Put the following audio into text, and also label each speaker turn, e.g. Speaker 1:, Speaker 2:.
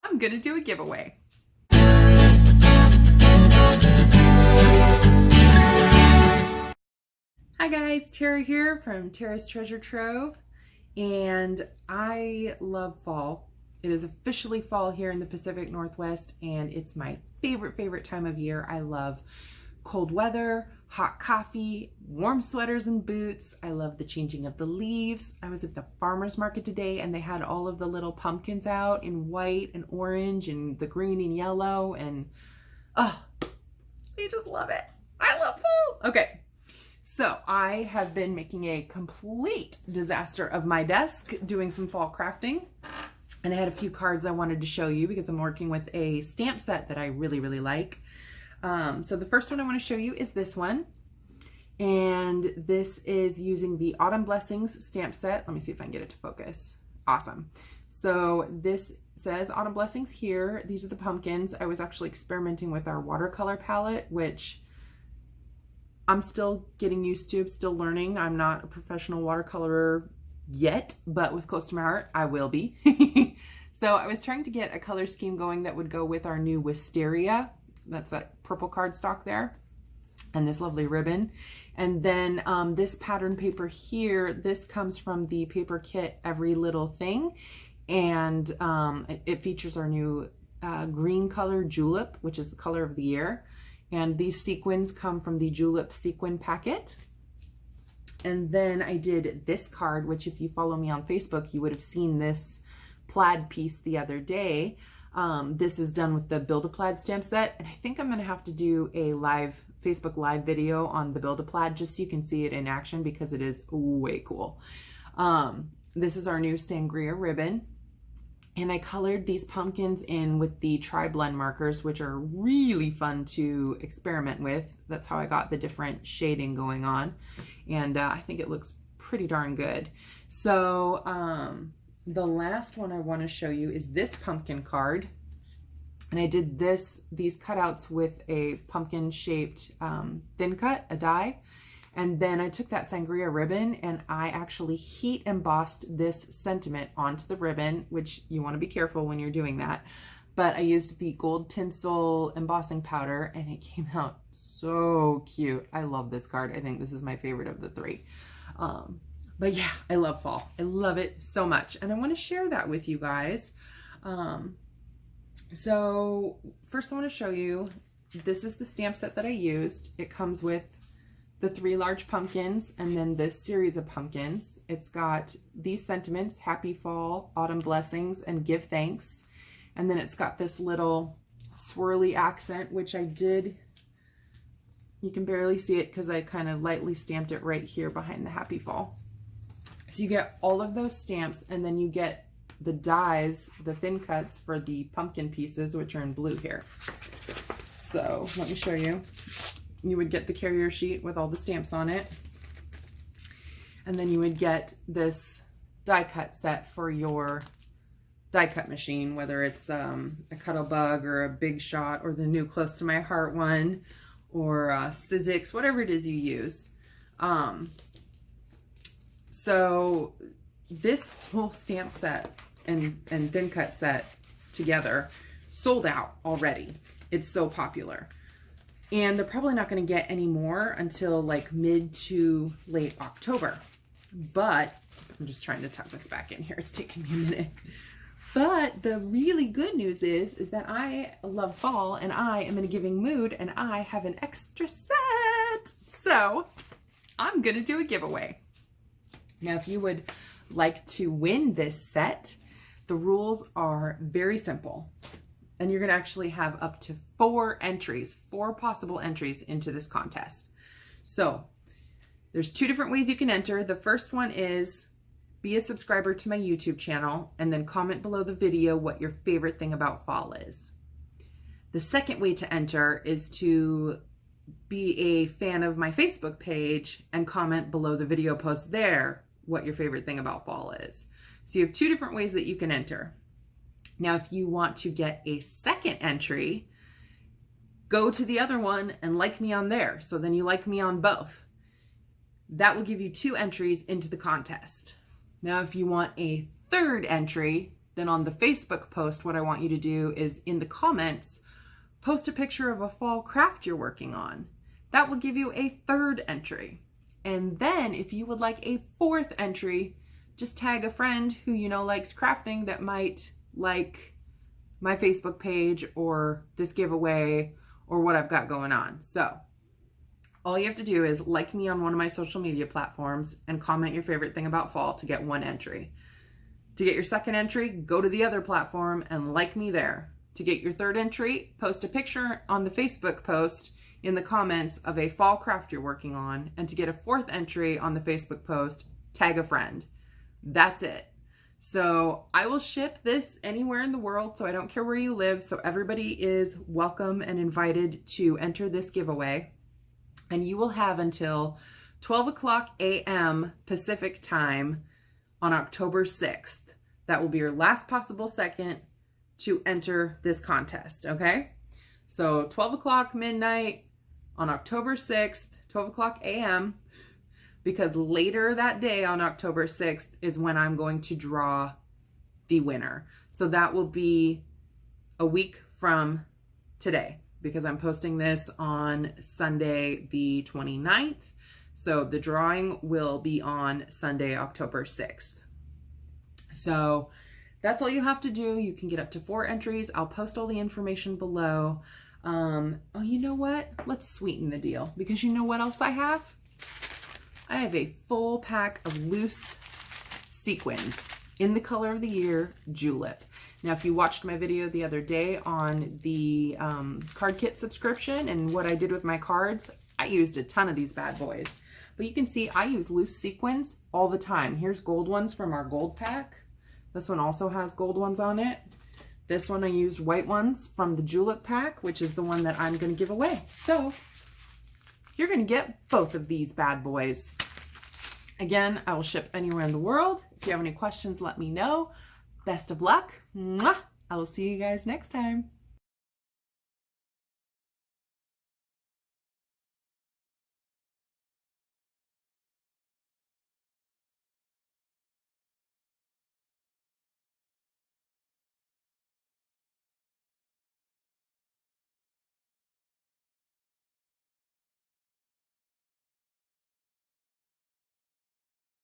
Speaker 1: I'm gonna do a giveaway. Hi guys, Tara here from Tara's Treasure Trove, and I love fall. It is officially fall here in the Pacific Northwest, and it's my favorite time of year. I love cold weather, hot coffee, warm sweaters and boots. I love the changing of the leaves. I was at the farmer's market today and they had all of the little pumpkins out in white and orange and the green and yellow, and oh, I just love it. I love fall. Okay. So I have been making a complete disaster of my desk doing some fall crafting, and I had a few cards I wanted to show you because I'm working with a stamp set that I really like. So the first one I want to show you is this one, and this is using the Autumn Blessings stamp set. Let me see if I can get it to focus. Awesome. So this says Autumn Blessings here. These are the pumpkins. I was actually experimenting with our watercolor palette, which I'm still getting used to, still learning. I'm not a professional watercolorer yet, but with close to my heart, I will be. So I was trying to get a color scheme going that would go with our new wisteria. That's that purple cardstock there, and this lovely ribbon. And then this pattern paper here, this comes from the paper kit Every Little Thing, and it features our new green color julep, which is the color of the year. And these sequins come from the julep sequin packet. And then I did this card, which if you follow me on Facebook, you would have seen this plaid piece the other day. This is done with the Build a Plaid stamp set. And I think I'm gonna have to do a Facebook live video on the Build a Plaid just so you can see it in action because it is way cool. This is our new sangria ribbon. And I colored these pumpkins in with the tri-blend markers, which are really fun to experiment with. That's how I got the different shading going on. And I think it looks pretty darn good. So the last one I want to show you is this pumpkin card. And I did these cutouts with a pumpkin shaped thin cut, a die. And then I took that sangria ribbon and I actually heat embossed this sentiment onto the ribbon, which you want to be careful when you're doing that. But I used the gold tinsel embossing powder and it came out so cute. I love this card. I think this is my favorite of the three. But yeah, I love fall. I love it so much. And I want to share that with you guys. So first I want to show you, this is the stamp set that I used. It comes with the 3 large pumpkins and then this series of pumpkins. It's got these sentiments: happy fall, autumn blessings, and give thanks. And then it's got this little swirly accent, which I did, you can barely see it because I kind of lightly stamped it right here behind the happy fall. So you get all of those stamps, and then you get the dies, the thin cuts for the pumpkin pieces, which are in blue here. So let me show you. You would get the carrier sheet with all the stamps on it. And then you would get this die cut set for your die cut machine, whether it's a Cuttlebug or a Big Shot or the new Close to My Heart one or Sizzix, whatever it is you use. So this whole stamp set and thin cut set together sold out already. It's so popular. And they're probably not going to get any more until like mid to late October. But I'm just trying to tuck this back in here. It's taking me a minute. But the really good news is that I love fall and I am in a giving mood and I have an extra set. So I'm going to do a giveaway. Now, if you would like to win this set, the rules are very simple. And you're going to actually have up to 4 entries, 4 possible entries into this contest. So there's 2 different ways you can enter. The first one is be a subscriber to my YouTube channel and then comment below the video what your favorite thing about fall is. The second way to enter is to be a fan of my Facebook page and comment below the video post there what your favorite thing about fall is. So you have 2 different ways that you can enter. Now, if you want to get a second entry, go to the other one and like me on there. So then you like me on both. That will give you 2 entries into the contest. Now, if you want a third entry, then on the Facebook post, what I want you to do is in the comments, post a picture of a fall craft you're working on. That will give you a 3rd entry. And then if you would like a 4th entry, just tag a friend who you know likes crafting that might like my Facebook page or this giveaway or what I've got going on. So all you have to do is like me on one of my social media platforms and comment your favorite thing about fall to get 1 entry. To get your 2nd entry, go to the other platform and like me there. To get your 3rd entry, post a picture on the Facebook post in the comments of a fall craft you're working on. And to get a 4th entry on the Facebook post, tag a friend. That's it. So I will ship this anywhere in the world, so I don't care where you live. So everybody is welcome and invited to enter this giveaway. And you will have until 12 o'clock a.m. Pacific time on October 6th. That will be your last possible second to enter this contest, okay? So 12 o'clock midnight on October 6th, 12 o'clock a.m., because later that day on October 6th is when I'm going to draw the winner. So that will be a week from today, because I'm posting this on Sunday the 29th. So the drawing will be on Sunday, October 6th. So that's all you have to do. You can get up to 4 entries. I'll post all the information below. Oh, you know what? Let's sweeten the deal, because you know what else I have? I have a full pack of loose sequins in the color of the year, Julep. Now, if you watched my video the other day on the card kit subscription and what I did with my cards, I used a ton of these bad boys. But you can see I use loose sequins all the time. Here's gold ones from our gold pack. This one also has gold ones on it. This one I used white ones from the Julep pack, which is the one that I'm going to give away. So you're going to get both of these bad boys. Again, I will ship anywhere in the world. If you have any questions, let me know. Best of luck. Mwah! I will see you guys next time.